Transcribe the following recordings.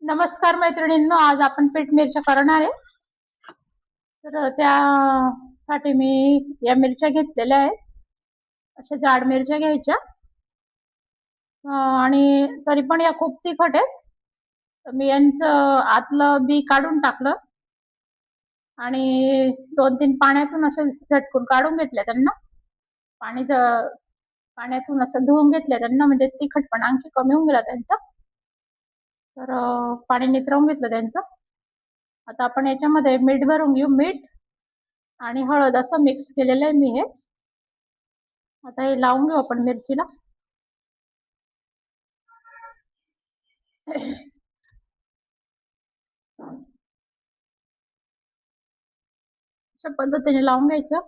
नमस्कार मैत्रिणींनो, आज आपण पीठ मिरच्या करणार आहे. तर त्यासाठी मी या मिरच्या घेतलेल्या आहेत. अशा जाड मिरच्या घ्यायच्या. आणि तरी पण या खूप तिखट आहेत. तर मी यांचं आतलं बी काढून टाकलं आणि 2-3 पाण्यातून असं झटकून काढून घेतलं त्यांना. पाण्यातून असं धुवून घेतलं त्यांना, म्हणजे तिखटपणा आणखी कमी होऊन गेला त्यांचा. तर पाणी नितरवून घेतलं त्यांचं. आता आपण याच्यामध्ये मीठ भरून घेऊ. मीठ आणि हळद असं मिक्स केलेलं आहे मी हे. आता हे लावून घेऊ आपण मिरचीला. अशा पद्धतीने लावून घ्यायचं.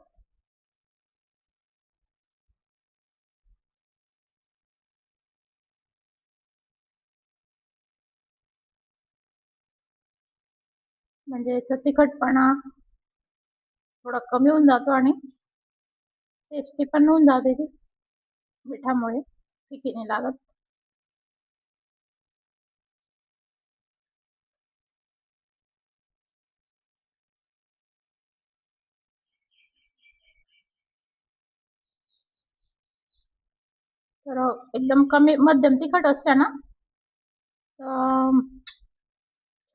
म्हणजे याचा तिखटपणा थोडा कमी होऊन जातो आणि टेस्टी पण होऊन जाते ती मिठामुळे, फिकी नाही लागत. तर एकदम कमी मध्यम तिखट असते ना,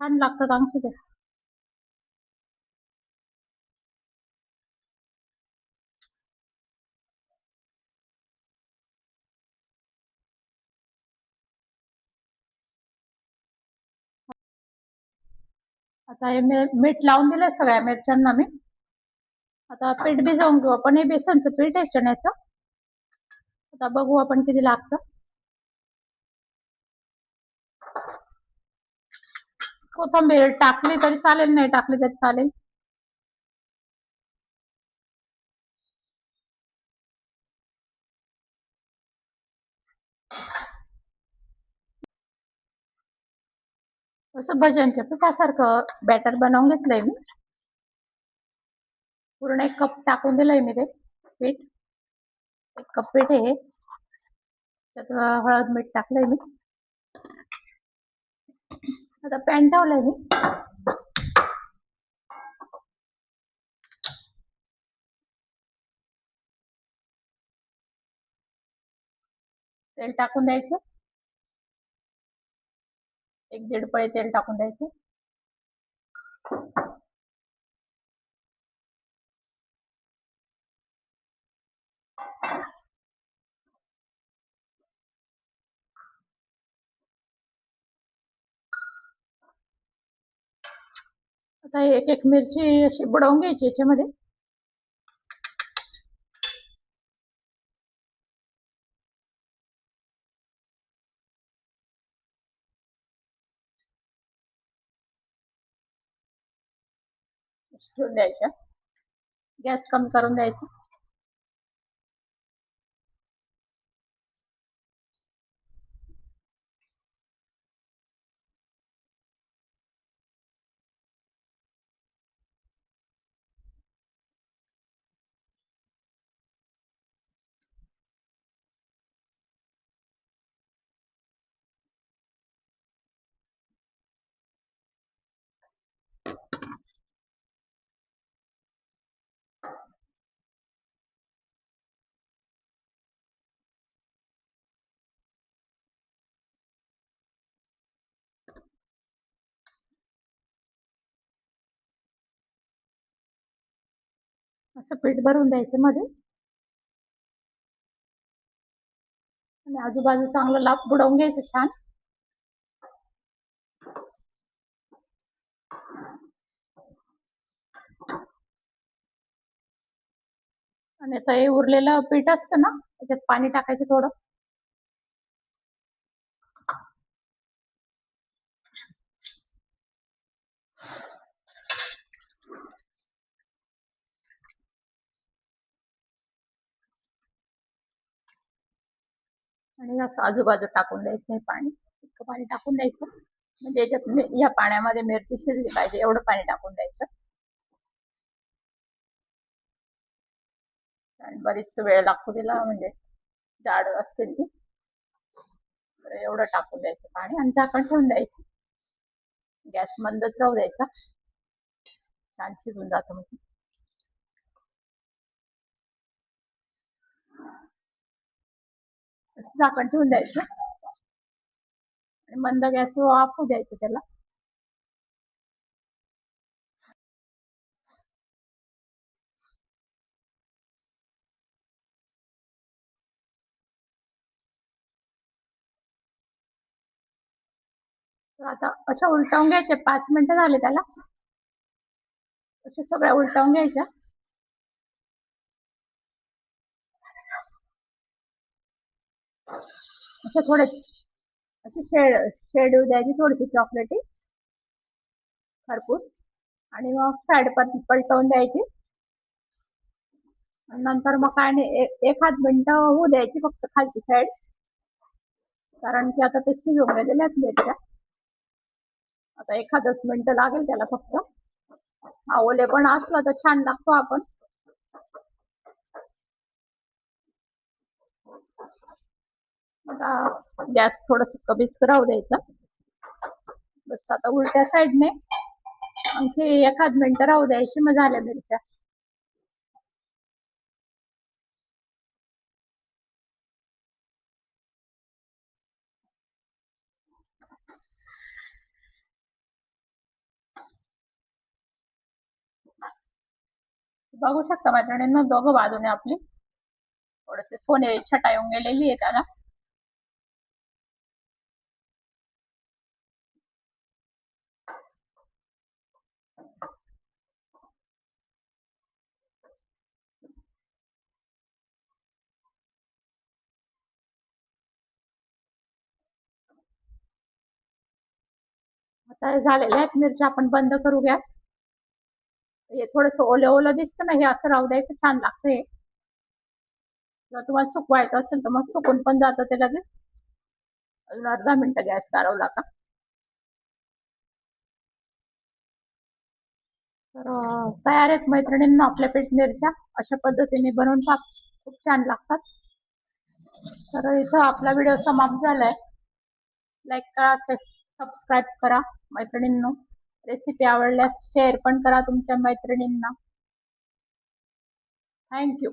छान लागतात आणखी ते. आता हे मीठ लावून दिलं सगळ्या मिरच्यांना मी. आता पीठ भिजवून घेऊ आपण. हे बेसनचं पीठ आहे चण्याचं. आता बघू आपण किती लागतं. कोथिंबीर टाकली तरी चालेल, नाही टाकली तरी चालेल. असं भज्यांच्या पिठासारखं बॅटर बनवून घेतलंय मी. पूर्ण 1 कप टाकून दिलंय मी ते पीठ. 1 कप पीठ आहे. त्यात हळद मीठ टाकलंय मी. आता पॅन ठेवलंय मी. तेल टाकून द्यायचं. 1-1.5 पळी तेल टाकून द्यायचं. आता 1-1 मिरची अशी बुडवून घ्यायची याच्यामध्ये. ठेवून द्यायच्या. गॅस कमी करून द्यायचा. असं पीठ भरून द्यायचं मध्ये आणि आजूबाजू चांगलं लाप बुडवून घ्यायचं छान. आणि आता हे उरलेलं पीठ असतं ना, त्याच्यात पाणी टाकायचं थोडं. आणि असं आजूबाजू टाकून द्यायचं. हे पाणी, इतकं पाणी टाकून द्यायचं म्हणजे याच्यात या पाण्यामध्ये मिरची शिजली पाहिजे एवढं पाणी टाकून द्यायचं. आणि बरीच वेळ लागतो तिला, म्हणजे जाड असते ती. तर एवढं टाकून द्यायचं पाणी आणि झाकण ठेवून द्यायचं. गॅस मंदच राहू द्यायचा, छान शिजून जातं म्हणजे. झाकण ठेवून द्यायचं आणि मंद गॅसवर वाफू द्यायचं त्याला. तर आता अशा उलटवून घ्यायचे, 5 मिनिटं झाले त्याला, अशा सगळ्या उलटवून घ्यायच्या. असे थोडे अशी शेड येऊ द्यायची थोडीशी चॉकलेटी खरपूस, आणि मग साईड पण पलटवून द्यायची. नंतर मग काय नाही, 1-8 मिनिटं होऊ द्यायची फक्त खालची साईड, कारण की आता ते शिजून गेलेले आहेत मिरच्या. आता 1-10 मिनिटं लागेल त्याला फक्त. ओले पण असलं तर छान लागतो आपण. आता गॅस थोडस कमीच राहू द्यायचा. बस आता उलट्या साईडने आणखी 1-8 मिनिटं राहू द्यायची, मग झाल्या मिरच्या. बघू शकता मैत्रिणींनो, दोघं बाजूने आपली थोडेसे सोने छटा येऊन गेलेली आहे त्याला. आता झालेल्या आहेत मिरच्या, आपण बंद करू गॅस. हे थोडस ओलं ओलं दिसतं ना, हे असं राहू द्यायचं, छान लागतंय. जर तुम्हाला सुकवायचं असेल तर मग सुकून पण जातं ते लगेच. अजून 10 मिनिटं गॅस चालवला का. तर तयार आहेत मैत्रिणींना आपल्या पीठ मिरच्या. अशा पद्धतीने बनवून खूप छान लागतात. तर इथं आपला व्हिडिओ समाप्त झालाय. लाईक करा, सबस्क्राईब करा मैत्रिणींनो. रेसिपी आवडल्यास शेअर पण करा तुमच्या मैत्रिणींना. थँक्यू.